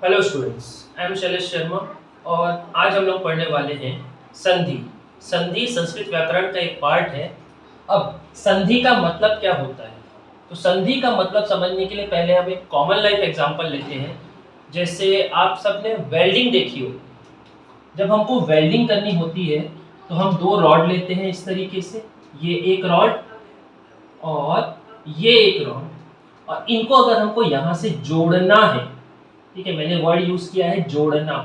Hello students, I am Shailesh Sharma और आज हम लोग पढ़ने वाले हैं संधि। संधि संस्कृत व्याकरण का एक पार्ट है। अब संधि का मतलब क्या होता है, तो संधि का मतलब समझने के लिए पहले हम एक कॉमन लाइफ एग्जांपल लेते हैं। जैसे आप सबने वेल्डिंग देखी हो, जब हमको वेल्डिंग करनी होती है तो हम दो रॉड लेते हैं इस तरीके से, ये एक रॉड और ये एक रॉड, और इनको अगर हमको यहाँ से जोड़ना है, ठीक है, मैंने वर्ड यूज किया है जोड़ना।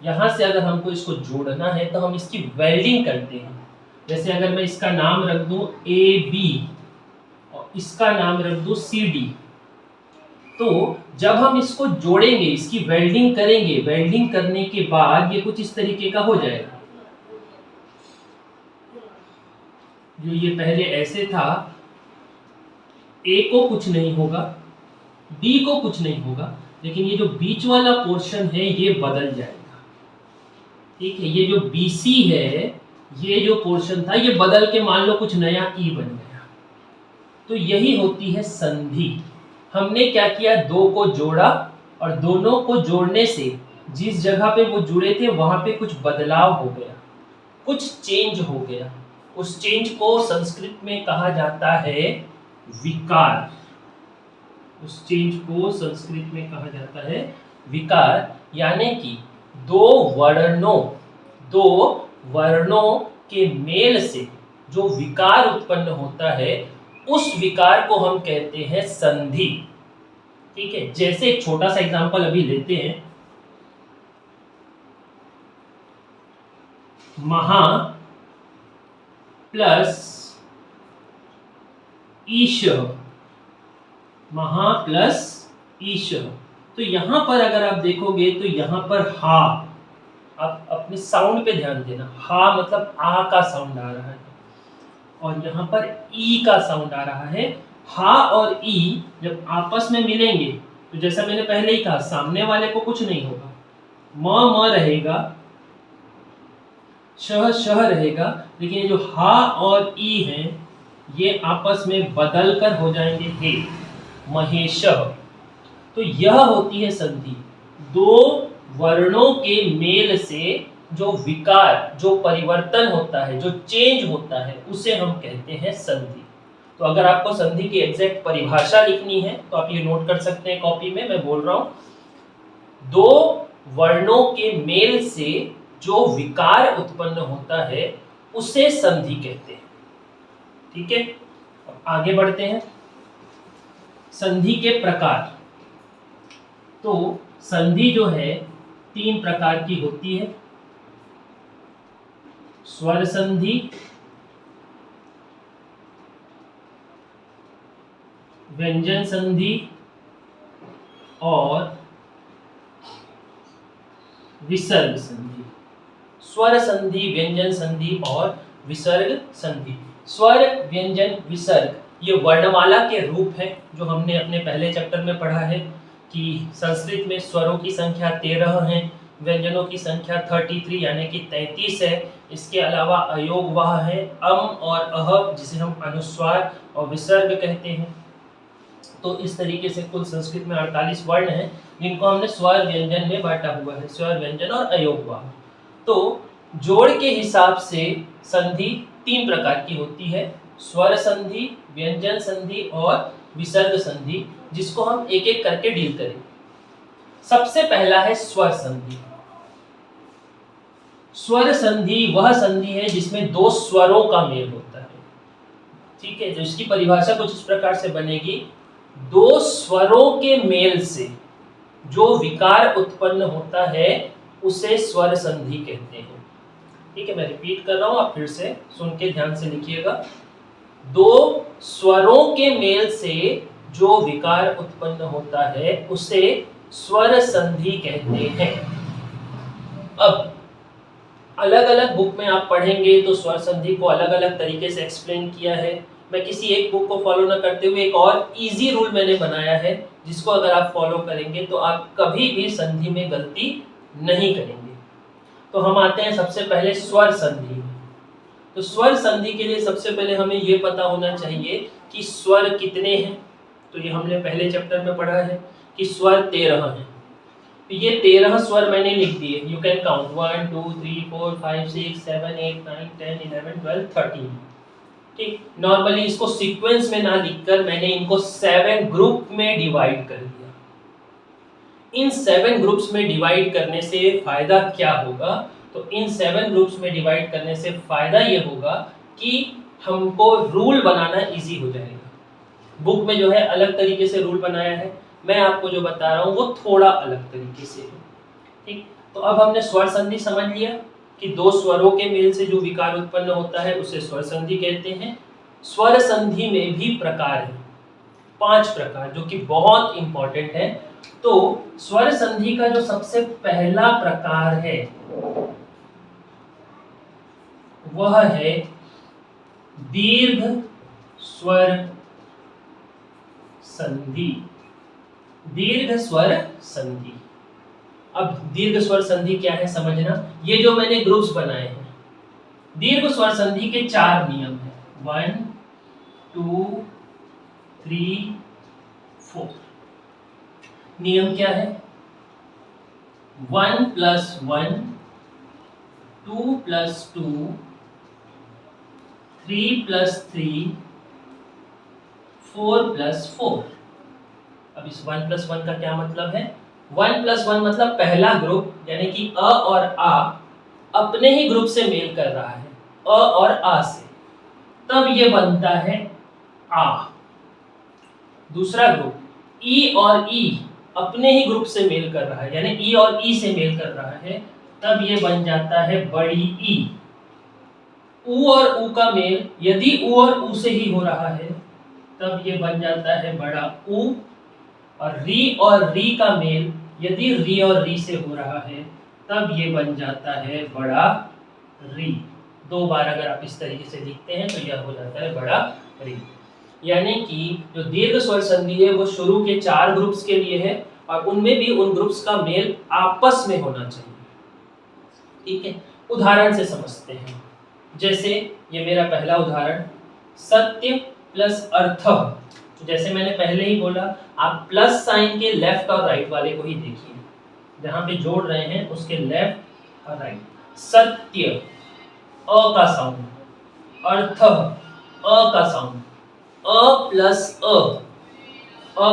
यहां से अगर हमको इसको जोड़ना है तो हम इसकी वेल्डिंग करते हैं। जैसे अगर मैं इसका नाम रख दूं ए बी और इसका नाम रख दूं सी डी, तो जब हम इसको जोड़ेंगे, इसकी वेल्डिंग करेंगे, वेल्डिंग करने के बाद ये कुछ इस तरीके का हो जाएगा। जो ये पहले ऐसे था, ए को कुछ नहीं होगा, बी को कुछ नहीं होगा, लेकिन ये जो बीच वाला पोर्शन है ये बदल जाएगा। ठीक है, ये जो BC है, ये जो पोर्शन था ये बदल के मान लो कुछ नया ई बन गया। तो यही होती है संधि। हमने क्या किया, दो को जोड़ा और दोनों को जोड़ने से जिस जगह पे वो जुड़े थे वहां पे कुछ बदलाव हो गया, कुछ चेंज हो गया। उस चेंज को संस्कृत में कहा जाता है विकार। उस चेंज को संस्कृत में कहा जाता है विकार, यानी कि दो वर्णों के मेल से जो विकार उत्पन्न होता है, उस विकार को हम कहते हैं संधि। ठीक है, जैसे एक छोटा सा एग्जांपल अभी लेते हैं। महा प्लस ईश, महा प्लस ईश, तो यहां पर अगर आप देखोगे तो यहां पर हा, आप अपने साउंड पे ध्यान देना, हा मतलब आ का साउंड आ रहा है और यहाँ पर ई का साउंड आ रहा है। हा और ई जब आपस में मिलेंगे तो जैसा मैंने पहले ही कहा, सामने वाले को कुछ नहीं होगा, म रहेगा, शह रहेगा, लेकिन ये जो हा और ई हैं ये आपस में बदल कर हो जाएंगे हे, महेश। तो यह होती है संधि। दो वर्णों के मेल से जो विकार, जो परिवर्तन होता है, जो चेंज होता है, उसे हम कहते हैं संधि। तो अगर आपको संधि की एग्जैक्ट परिभाषा लिखनी है तो आप ये नोट कर सकते हैं कॉपी में, मैं बोल रहा हूं। दो वर्णों के मेल से जो विकार उत्पन्न होता है उसे संधि कहते हैं। ठीक है, अब आगे बढ़ते हैं। संधि के प्रकार, तो संधि जो है तीन प्रकार की होती है। स्वर संधि, व्यंजन संधि और विसर्ग संधि। स्वर संधि, व्यंजन संधि और विसर्ग संधि। स्वर, व्यंजन, विसर्ग ये वर्णमाला के रूप हैं जो हमने अपने पहले चैप्टर में पढ़ा है कि संस्कृत में स्वरों की संख्या 13 है, व्यंजनों की संख्या 33 यानी कि 33 है। इसके अलावा अयोगवाह है, अम और अह जिसे हम अनुस्वार और विसर्ग कहते हैं। तो इस तरीके से कुल संस्कृत में 48 वर्ण हैं जिनको हमने स्वर व्यंजन में बांटा हुआ है, स्वर व्यंजन और अयोगवाह। तो जोड़ के हिसाब से संधि तीन प्रकार की होती है, स्वर संधि, व्यंजन संधि और विसर्ग संधि, जिसको हम एक एक करके डील करेंगे। सबसे पहला है स्वर संधि। स्वर संधि वह संधि है जिसमें दो स्वरों का मेल होता है। ठीक है, तो इसकी परिभाषा कुछ इस प्रकार से बनेगी, दो स्वरों के मेल से जो विकार उत्पन्न होता है उसे स्वर संधि कहते हैं। ठीक है, मैं रिपीट कर रहा हूं, आप फिर से सुन के ध्यान से लिखिएगा। दो स्वरों के मेल से जो विकार उत्पन्न होता है उसे स्वर संधि कहते हैं। अब अलग अलग बुक में आप पढ़ेंगे तो स्वर संधि को अलग अलग तरीके से एक्सप्लेन किया है। मैं किसी एक बुक को फॉलो ना करते हुए एक और इजी रूल मैंने बनाया है, जिसको अगर आप फॉलो करेंगे तो आप कभी भी संधि में गलती नहीं करेंगे। तो हम आते हैं सबसे पहले स्वर संधि। तो स्वर संधि के लिए सबसे पहले हमें ये पता होना चाहिए कि स्वर कितने हैं। तो ये हमने पहले चैप्टर में पढ़ा है कि स्वर 13 हैं। तो ये 13 स्वर मैंने लिख दिए, यू कैन काउंट 1 2 3 4 5 6 7 8 9 10 11 12 13। ठीक, नॉर्मली इसको सीक्वेंस में ना लिखकर मैंने इनको 7 ग्रुप में डिवाइड कर दिया। इन 7 ग्रुप्स में डिवाइड करने से फायदा क्या होगा? तो इन 7 ग्रुप्स में डिवाइड करने से फायदा ये होगा कि हमको रूल बनाना इजी हो जाएगा। बुक में जो है अलग तरीके से रूल बनाया है, मैं आपको जो बता रहा हूँ वो थोड़ा अलग तरीके से है। ठीक, तो अब हमने स्वर संधि समझ लिया कि दो स्वरों के मेल से जो विकार उत्पन्न होता है उसे स्वर संधि कहते हैं। स्वर संधि में भी प्रकार है, 5 प्रकार, जो कि बहुत इंपॉर्टेंट है। तो स्वर संधि का जो सबसे पहला प्रकार है वह है दीर्घ स्वर संधि। दीर्घ स्वर संधि। अब दीर्घ स्वर संधि क्या है समझना। ये जो मैंने ग्रुप्स बनाए हैं, दीर्घ स्वर संधि के 4 नियम हैं, 1 2 3 4। नियम क्या है? 1 + 1 2 + 2 3 + 3 4 + 4। अब इस 1 + 1 का क्या मतलब है? 1 + 1 मतलब पहला ग्रुप यानी कि अ और आ अपने ही ग्रुप से मेल कर रहा है, अ और आ से, तब ये बनता है आ। दूसरा ग्रुप ई और ई अपने ही ग्रुप से मेल कर रहा है, यानी ई और ई से मेल कर रहा है, तब ये बन जाता है बड़ी ई। उ और उ का मेल यदि उ और उ से ही हो रहा है तब ये बन जाता है बड़ा उ। और री का मेल यदि री और री से हो रहा है तब ये बन जाता है बड़ा री। 2 बार अगर आप इस तरीके से लिखते हैं तो यह हो जाता है बड़ा री। यानी कि जो दीर्घ स्वर संधि है वो शुरू के 4 ग्रुप्स के लिए है और उनमें भी उन ग्रुप्स का मेल आपस में होना चाहिए। ठीक है, उदाहरण से समझते हैं। जैसे ये मेरा पहला उदाहरण, सत्य प्लस अर्थ। जैसे मैंने पहले ही बोला, आप प्लस साइन के लेफ्ट और राइट वाले को ही देखिए, जहां पे जोड़ रहे हैं उसके लेफ्ट और राइट। सत्य अ का साउंड, अर्थ अ का साउंड, अ प्लस अ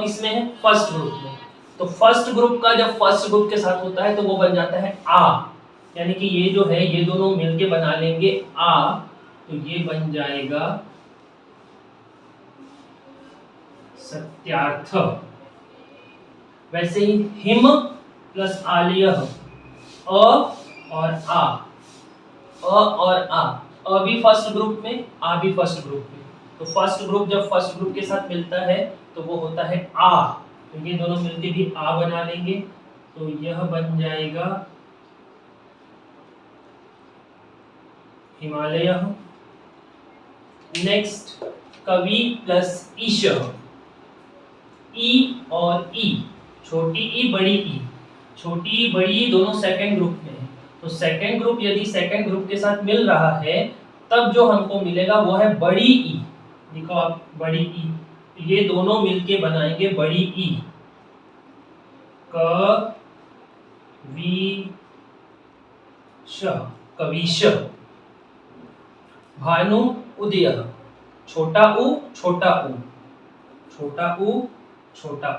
किसमें है? फर्स्ट ग्रुप में। तो फर्स्ट ग्रुप का जब फर्स्ट ग्रुप के साथ होता है तो वो बन जाता है आ, यानी कि ये जो है ये दोनों मिलके बना लेंगे आ, तो ये बन जाएगा सत्यार्थ। वैसे ही हिम प्लस आलिय, अ और आ, अ और आ भी फर्स्ट ग्रुप में, आ भी फर्स्ट ग्रुप में। तो फर्स्ट ग्रुप जब फर्स्ट ग्रुप के साथ मिलता है तो वो होता है आ, तो ये दोनों मिलके भी आ बना लेंगे, तो यह बन जाएगा हिमालय। नेक्स्ट कवि प्लस ईश, ई और ई, छोटी ई बड़ी ई, छोटी ई बड़ी ई दोनों सेकंड ग्रुप में है। तो सेकंड ग्रुप यदि सेकंड ग्रुप के साथ मिल रहा है तब जो हमको मिलेगा वो है बड़ी ई। देखो आप, बड़ी ई, ये दोनों मिलके बनाएंगे बड़ी ई। क वि श, कविश। भानु उदय, छोटा उ छोटा उ, छोटा उ छोटा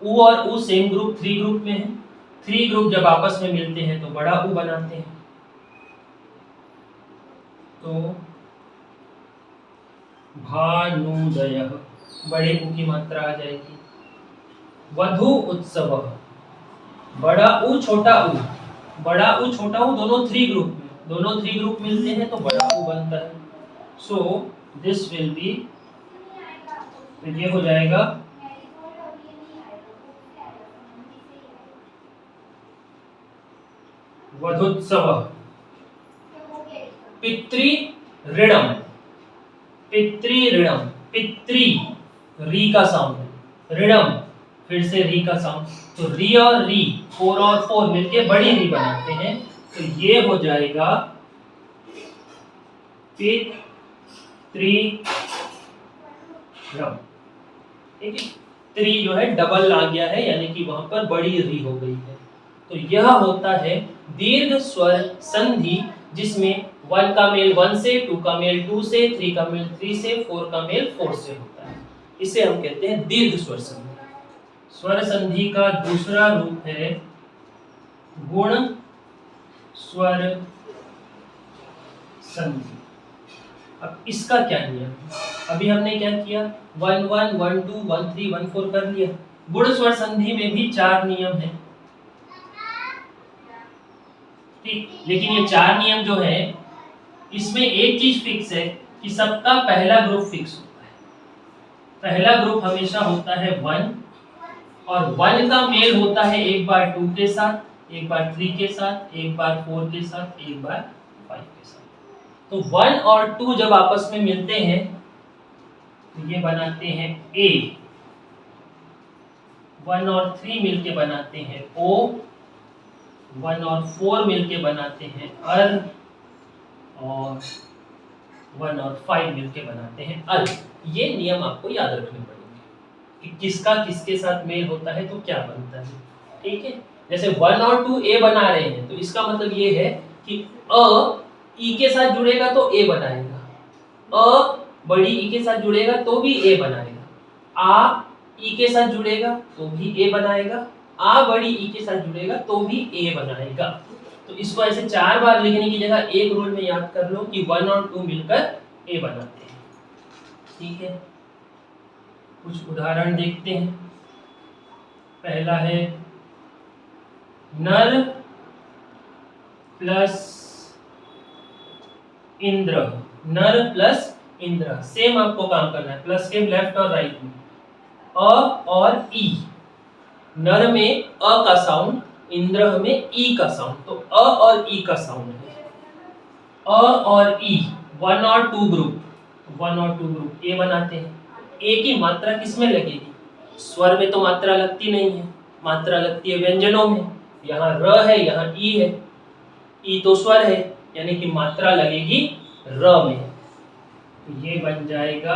उ और उ सेम ग्रुप 3 ग्रुप में है। 3 ग्रुप जब आपस में मिलते हैं तो बड़ा उ बनाते हैं। तो भानुदय, बड़े उ की मात्रा आ जाएगी। वधु उत्सव, बड़ा उ छोटा उ, बड़ा उ छोटा उ दोनों 3 ग्रुप में, दोनों 3 ग्रुप मिलते हैं तो बड़ा उ बनता है। सो दिस विल बी, तो ये हो जाएगा वधुत्सव। पितृ ऋणम, पितृ ऋणम, पितृ री का साउंड, ऋणम फिर से री का साउंड, तो री और री 4 और 4 मिलके बड़ी री बनाते हैं, तो ये हो जाएगा पितृ ऋणम। ठीक है, 3 जो है डबल आ गया है, यानी कि वहां पर बड़ी री हो गई है। तो यह होता है दीर्घ स्वर संधि, जिसमें 1 का मेल 1 से, 2 का मेल 2 से, 3 का मेल 3 से, 4 का मेल 4 से होता है। इसे हम कहते हैं दीर्घ स्वर संधि। स्वर संधि का दूसरा रूप है गुण स्वर संधि। अब इसका क्या नियम है? अभी हमने क्या किया, 1 1 1 2 1 3 1 4 कर लिया। गुण स्वर संधि में भी 4 नियम है, ठीक। लेकिन ये 4 नियम जो है, इसमें एक चीज फिक्स है कि सबका पहला ग्रुप फिक्स होता है। पहला ग्रुप हमेशा होता है 1, और 1 का मेल होता है एक बार 2 के साथ, एक बार 3 के साथ, एक बार 4 के साथ, एक बार 5 के साथ। तो 1 और 2 जब आपस में मिलते हैं तो ये बनाते हैं A, 1 और 3 मिलके बनाते हैं O, 1 और 4 मिलके बनाते हैं अर, और 1 और 5 मिलके बनाते हैं अल। ये नियम आपको याद रखने पड़ेंगे कि किसका किसके साथ मेल होता है तो क्या बनता है, ठीक है। जैसे 1 और 2 ए बना रहे हैं, तो इसका मतलब ये है कि अ ई के साथ जुड़ेगा तो ए बनाएगा, अ बड़ी ई के साथ जुड़ेगा तो भी ए बनाएगा, आ ई के साथ जुड़ेगा तो भी ए बनाएगा, आ बड़ी ई के साथ जुड़ेगा तो भी ए बनाएगा। तो इसको ऐसे 4 बार लिखने की जगह एक रूल में याद कर लो कि 1 और 2 मिलकर ए बनाते हैं, ठीक है। कुछ उदाहरण देखते हैं। पहला है नर प्लस इंद्र, नर प्लस इंद्र। सेम आपको काम करना है, प्लस के लेफ्ट और राइट में। अ और ई, नर में अ का साउंड, इंद्र में ई का साउंड, तो अ और ई का साउंड है। अ और ई 1 और 2 ग्रुप, 1 और 2 ग्रुप ए बनाते हैं। ए की मात्रा किसमें लगेगी? स्वर में तो मात्रा लगती नहीं है, मात्रा लगती है व्यंजनों में। यहाँ र है, यहाँ ई है, ई तो स्वर है, यानी कि मात्रा लगेगी र में। तो ये बन जाएगा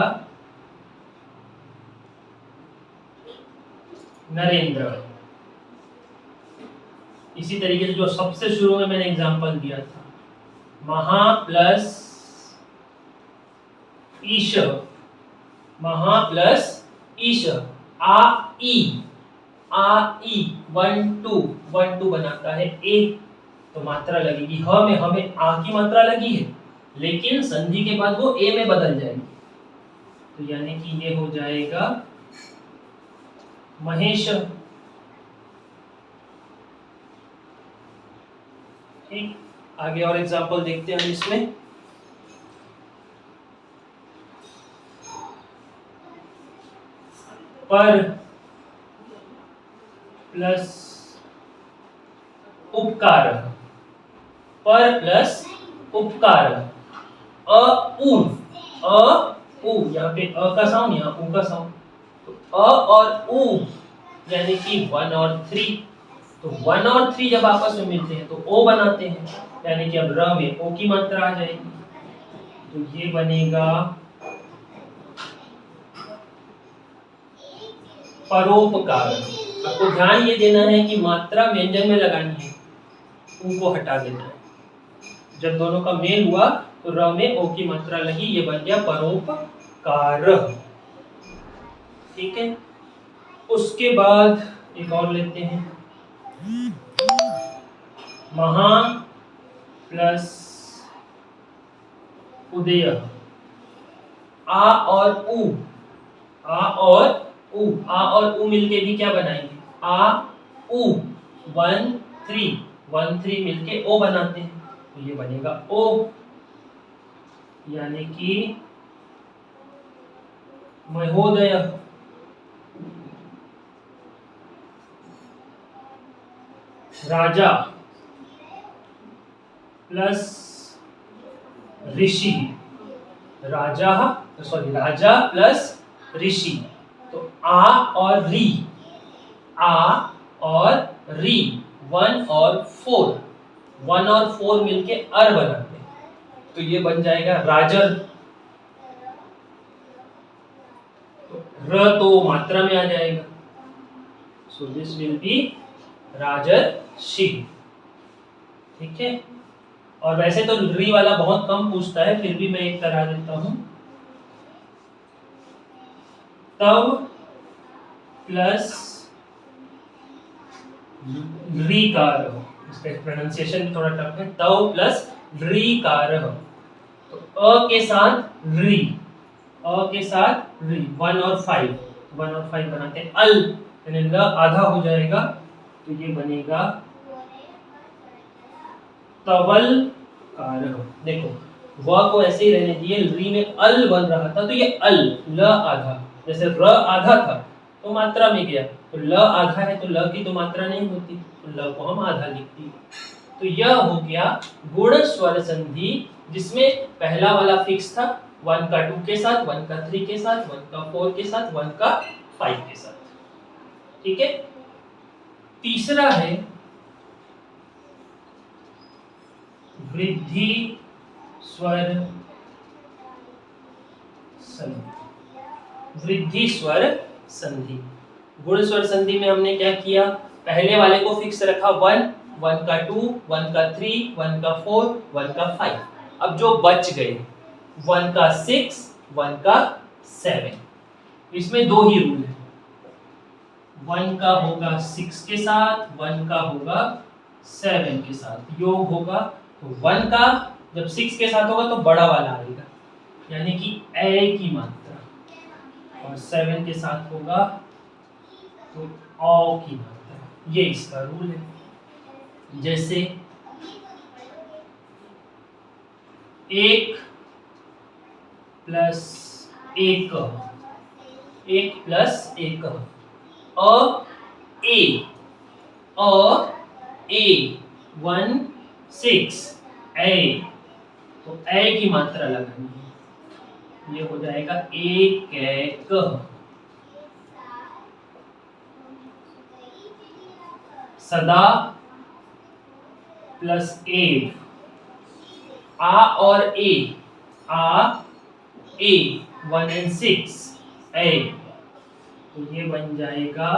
नरेंद्र। इसी तरीके से जो सबसे शुरू में मैंने एग्जांपल दिया था, महा प्लस ईश, महा प्लस ईश, आ ई 1 2 1 2 बनाता है ए, तो मात्रा लगेगी ह में, हमें आ की मात्रा लगी है, लेकिन संधि के बाद वो ए में बदल जाएगी, तो यानी कि ये हो जाएगा महेश, ठीक। आगे और एग्जांपल देखते हैं हम इसमें। पर प्लस उपकार, पर प्लस उपकार, अ उ, यहाँ पे अ का साउंड, यहाँ उ का साउंड, तो अ और उ यानी कि 1 और 3, तो 1 और 3 जब आपस में मिलते हैं तो ओ बनाते हैं, यानी कि अब र में ओ की मात्रा आ जाएगी, तो ये बनेगा परोपकार। आपको ध्यान ये देना है कि मात्रा व्यंजन में लगानी है, उनको हटा देना है। जब दोनों का मेल हुआ तो र में ओ की मात्रा लगी, ये बन गया परोपकार, ठीक है। उसके बाद एक और लेते हैं, महा प्लस उदय, आ और उ, आ और उ मिलके भी क्या बनाएंगे, आ उ 1 3 मिलके ओ बनाते हैं, तो ये बनेगा ओ, यानी कि महोदय। राजा प्लस ऋषि, राजा प्लस ऋषि, तो आ और री, 1 और 4 मिलके अर बनाते हैं, तो ये बन जाएगा राजर। तो र तो मात्रा में आ जाएगा, सो दिस विल बी राजर्षि। ठीक है, और वैसे तो री वाला बहुत कम पूछता है, फिर भी मैं एक करा देता हूं। तव प्लस ऋकारः, इसका प्रोनाउंसिएशन थोड़ा टफ है। तव प्लस ऋकारः, तो अ के साथ री, अ के साथ री, 1 और 5 बनाते हैं। अल यानी ल आधा हो जाएगा, तो ये बनेगा तवल कारः। देखो व को ऐसे ही रहने दिए, री में अल बन रहा था, तो ये अल, ल आधा, जैसे र आधा था तो मात्रा में गया, तो ल आधा है तो ल की तो मात्रा नहीं होती, तो ल को हम आधा लिख दिए। तो यह हो गया गुण स्वर संधि, जिसमें पहला वाला फिक्स था, 1 का 2 के साथ, 1 का 3 के साथ, 1 का 4 के साथ, 1 का 5 के साथ। ठीक है, तीसरा है वृद्धि स्वर संधि। वृद्धि स्वर संधि, गुण स्वर संधि में हमने क्या किया, पहले वाले को फिक्स रखा 1, 1 का 2, 1 का 3, 1 का 4, 1 का 5। अब जो बच गए 1 का 6, 1 का 7, इसमें दो ही रूल है, 1 का होगा 6 के साथ, 1 का होगा 7 के साथ, योग होगा। तो 1 का जब 6 के साथ होगा तो बड़ा वाला आएगा, यानी कि ए की मात्रा, और 7 के साथ होगा तो औ की मात्रा। ये इसका रूल है। जैसे 1 प्लस 1, 1 प्लस 1, अ ए 1 6 ए, तो ए की मात्रा लगानी है, ये हो जाएगा एक। सदा प्लस ए, आ और ए, आ ए 1 and 6 ए, तो ये बन जाएगा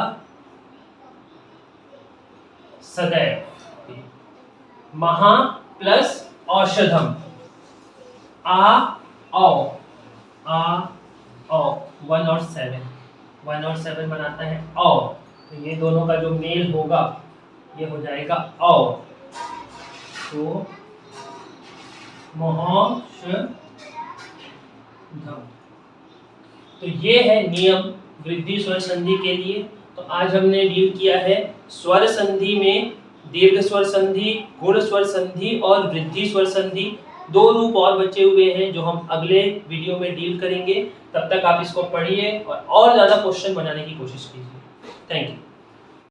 सदैव। महा प्लस औषधम, आ औ, 1 और 7 बनाता है औ, तो ये दोनों का जो मेल होगा ये हो जाएगा औ, तो महौषधम। तो ये है नियम वृद्धि स्वर संधि के लिए। तो आज हमने डील किया है स्वर संधि में दीर्घ स्वर संधि, गुण स्वर संधि और वृद्धि स्वर संधि। 2 रूप और बचे हुए हैं जो हम अगले वीडियो में डील करेंगे। तब तक आप इसको पढ़िए और ज़्यादा क्वेश्चन बनाने की कोशिश कीजिए। Thank you.